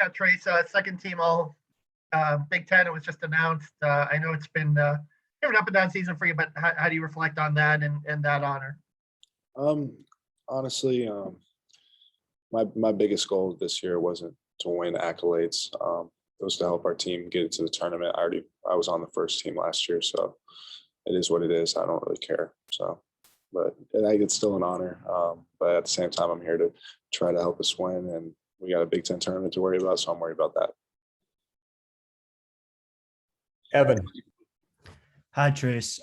Yeah, Trayce, second team all Big Ten. It was just announced. I know it's been an up and down season for you, but how do you reflect on that and that honor? Um, honestly, my biggest goal this year wasn't to win accolades. It was to help our team get into the tournament. I was on the first team last year, so it is what it is. I don't really care. So, but it's still an honor. But at the same time, I'm here to try to help us win, and we got a Big Ten tournament to worry about, so I'm worried about that. Evan. Hi, Trayce.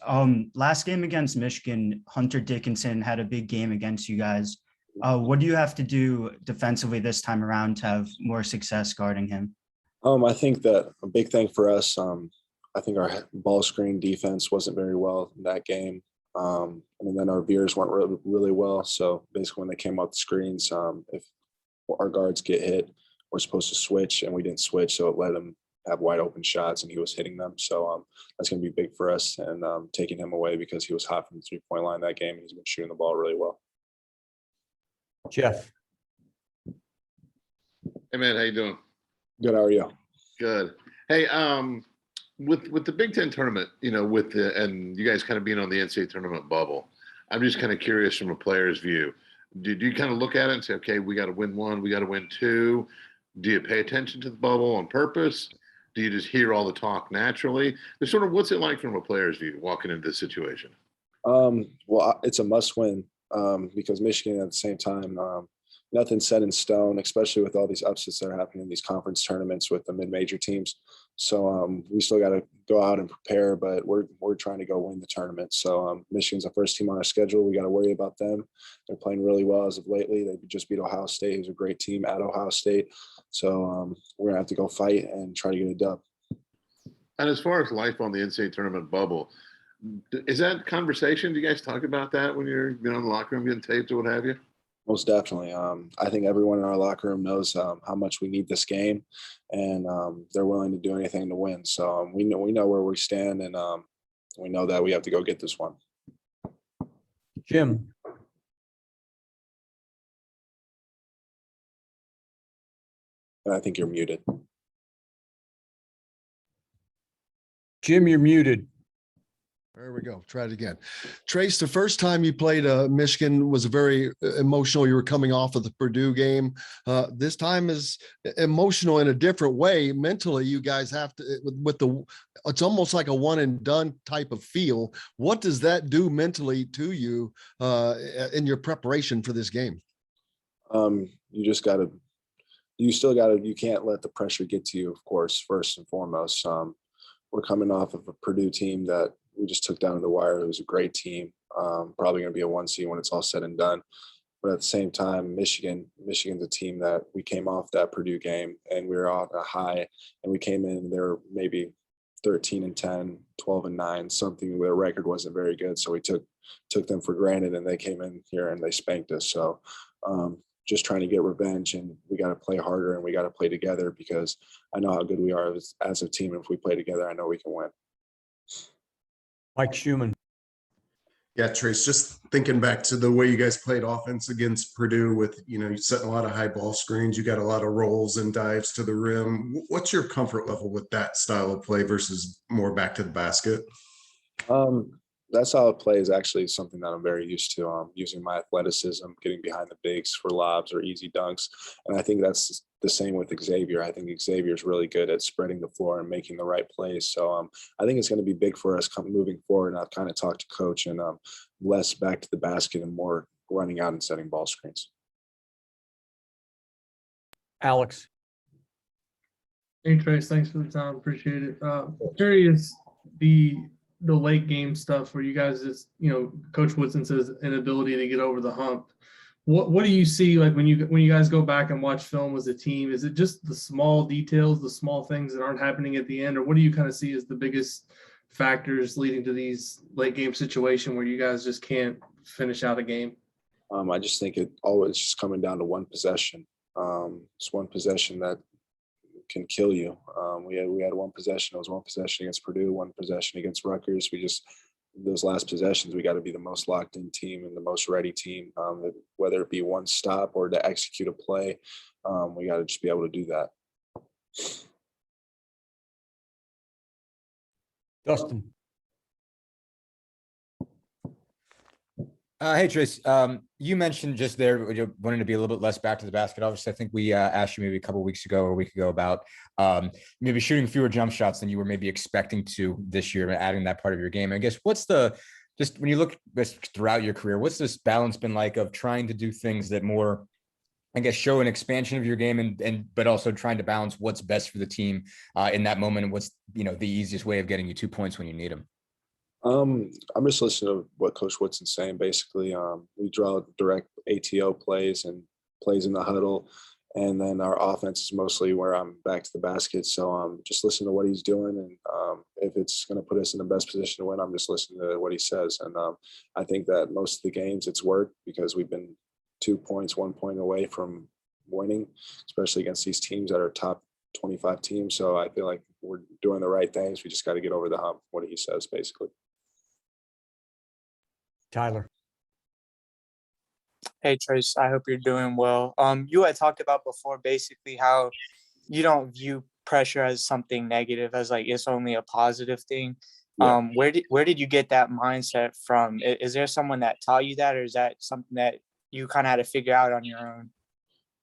Last game against Michigan, Hunter Dickinson had a big game against you guys. What do you have to do defensively this time around to have more success guarding him? I think that a big thing for us, I think our ball screen defense wasn't very well in that game. And then our veers weren't really well. So basically when they came off the screens, if our guards get hit, we're supposed to switch, and we didn't switch. So it let him have wide open shots, and he was hitting them. So that's going to be big for us, and taking him away because he was hot from the three-point line that game, and he's been shooting the ball really well. Jeff. Hey man, how you doing? Good. How are you? Good. Hey, with the Big Ten tournament, and you guys kind of being on the NCAA tournament bubble, I'm just kind of curious from a player's view. Do you kind of look at it and say, okay, we got to win one, we got to win two? Do you pay attention to the bubble on purpose? Do you just hear all the talk naturally? There's sort of, what's it like from a player's view walking into this situation? Well, it's a must-win because Michigan at the same time, nothing's set in stone, especially with all these upsets that are happening in these conference tournaments with the mid-major teams. So we still got to go out and prepare, but we're trying to go win the tournament. So Michigan's the first team on our schedule. We got to worry about them. They're playing really well as of lately. They just beat Ohio State, who's a great team at Ohio State. So we're gonna have to go fight and try to get a dub. And as far as life on the NCAA tournament bubble, is that conversation? Do you guys talk about that when you're in the locker room getting taped or what have you? Most definitely. I think everyone in our locker room knows how much we need this game, and they're willing to do anything to win. So we know where we stand, and we know that we have to go get this one. Jim. I think you're muted. Jim, you're muted. There we go. Try it again. Trayce, the first time you played Michigan was very emotional. You were coming off of the Purdue game. This time is emotional in a different way. Mentally, you guys have to, it's almost like a one and done type of feel. What does that do mentally to you in your preparation for this game? You can't let the pressure get to you, of course, first and foremost. We're coming off of a Purdue team that we just took down to the wire. It was a great team, probably going to be a 1 seed when it's all said and done. But at the same time, Michigan's a team that we came off that Purdue game and we were on a high, and we came in, they were maybe 13-10, 12-9, something. Their record wasn't very good. So we took them for granted, and they came in here and they spanked us. So just trying to get revenge, and we got to play harder and we got to play together, because I know how good we are as a team. If we play together, I know we can win. Mike Schumann. Yeah, Trayce, just thinking back to the way you guys played offense against Purdue with, you're setting a lot of high ball screens. You got a lot of rolls and dives to the rim. What's your comfort level with that style of play versus more back to the basket? That style of play is actually something that I'm very used to, using my athleticism, getting behind the bigs for lobs or easy dunks. And I think that's the same with Xavier. I think Xavier's really good at spreading the floor and making the right plays. So I think it's going to be big for us moving forward. And I've kind of talked to coach, and less back to the basket and more running out and setting ball screens. Alex. Hey, Trayce, thanks for the time. Appreciate it. Curious, the late game stuff where you guys just, Coach Woodson says inability to get over the hump. What do you see, like when you guys go back and watch film as a team? Is it just the small details, the small things that aren't happening at the end, or what do you kind of see as the biggest factors leading to these late game situation where you guys just can't finish out a game? I just think it always just coming down to one possession. It's one possession that can kill you. We had one possession. It was one possession against Purdue, one possession against Rutgers. Those last possessions, we got to be the most locked in team and the most ready team, whether it be one stop or to execute a play. We got to just be able to do that. Dustin. Hey, Trayce, you mentioned just there you wanting to be a little bit less back to the basket. Obviously, I think we asked you maybe a couple of weeks ago or a week ago about maybe shooting fewer jump shots than you were maybe expecting to this year, adding that part of your game. I guess just when you look throughout your career, what's this balance been like of trying to do things that more, I guess, show an expansion of your game but also trying to balance what's best for the team in that moment and what's, the easiest way of getting you 2 points when you need them? I'm just listening to what Coach Woodson's saying. Basically, we draw direct ATO plays and plays in the huddle, and then our offense is mostly where I'm back to the basket. So just listen to what he's doing, and if it's going to put us in the best position to win, I'm just listening to what he says. And I think that most of the games it's worked because we've been 2 points, 1 point away from winning, especially against these teams that are top 25 teams. So I feel like we're doing the right things. We just got to get over the hump. What he says, basically. Tyler. Hey Trayce, I hope you're doing well. You had talked about before basically how you don't view pressure as something negative, as like it's only a positive thing. Yeah. Where did you get that mindset from? Is there someone that taught you that, or is that something that you kind of had to figure out on your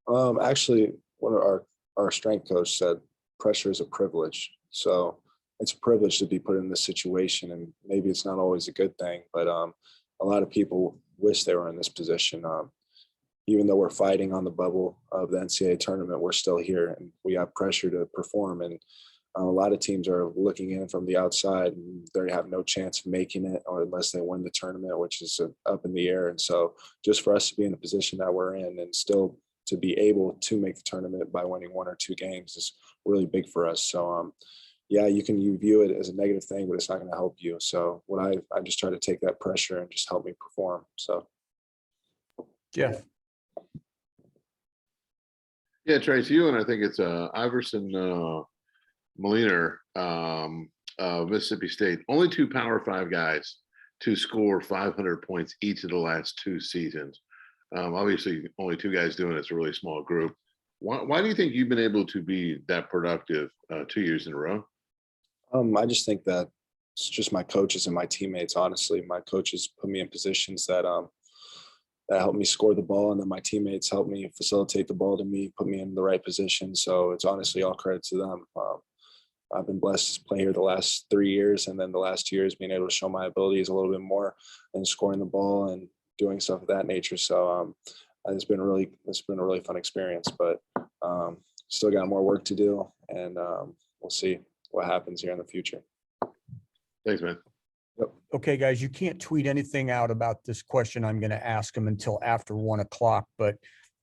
own? Actually, one of our strength coach said pressure is a privilege. So it's a privilege to be put in this situation, and maybe it's not always a good thing, but a lot of people wish they were in this position. Even though we're fighting on the bubble of the NCAA tournament, we're still here and we have pressure to perform. And a lot of teams are looking in from the outside and they have no chance of making it, or unless they win the tournament, which is up in the air. And so just for us to be in the position that we're in and still to be able to make the tournament by winning 1 or 2 games is really big for us. So yeah, you view it as a negative thing, but it's not going to help you. So I just try to take that pressure and just help me perform. So, Jeff. Yeah, Trayce, you and I think it's Iverson Molina, Mississippi State. Only 2 Power 5 guys to score 500 points each of the last 2 seasons. Obviously, only 2 guys doing it's a really small group. Why do you think you've been able to be that productive 2 years in a row? I just think that it's just my coaches and my teammates. Honestly, my coaches put me in positions that help me score the ball, and then my teammates help me facilitate the ball to me, put me in the right position. So it's honestly all credit to them. I've been blessed to play here the last 3 years, and then the last 2 years being able to show my abilities a little bit more and scoring the ball and doing stuff of that nature. So it's been a really fun experience, but still got more work to do, and we'll see what happens here in the future. Thanks, man. Yep. Okay, guys, you can't tweet anything out about this question I'm going to ask him until after 1 o'clock. But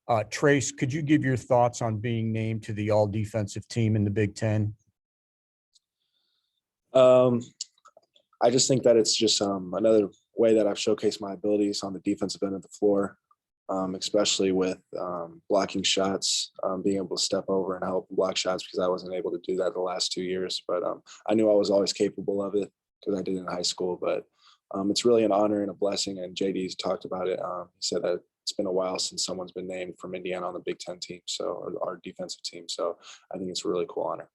Trayce, could you give your thoughts on being named to the all-defensive team in the Big Ten? I just think that it's just another way that I've showcased my abilities on the defensive end of the floor, especially with blocking shots, being able to step over and help block shots, because I wasn't able to do that the last 2 years. But I knew I was always capable of it because I did it in high school. But it's really an honor and a blessing. And JD's talked about it. He said that it's been a while since someone's been named from Indiana on the Big Ten team, so our defensive team. So I think it's a really cool honor.